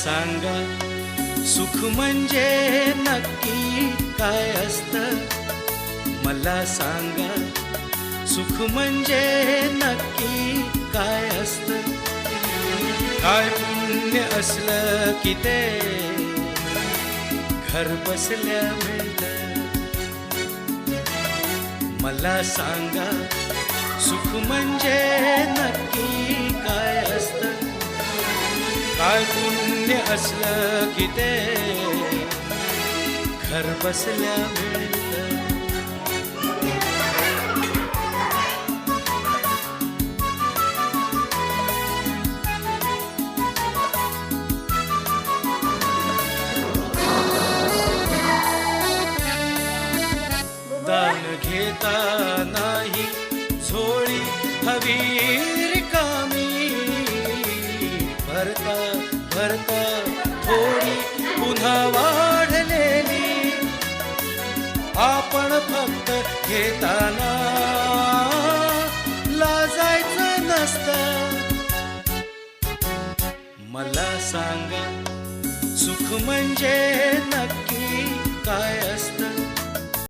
सांगा सुख म्हणजे नक्की काय असतं? मला सांगा सुख म्हणजे नक्की काय असतं? काय पुण्य असलं की ते घर बसल्या मिळतं. मला सांगा सुख म्हणजे नक्की काय असतं? काय पुण्य असलं की ते घर बसल्या मिळतं. दान घेता नाही झोळी हवी रिकामी, भरता भरता थोडी पुन्हा वाढलेली. आपण फक्त घेताना लाजायचं नसतं. मला सांगा सुख म्हणजे नक्की काय असतं?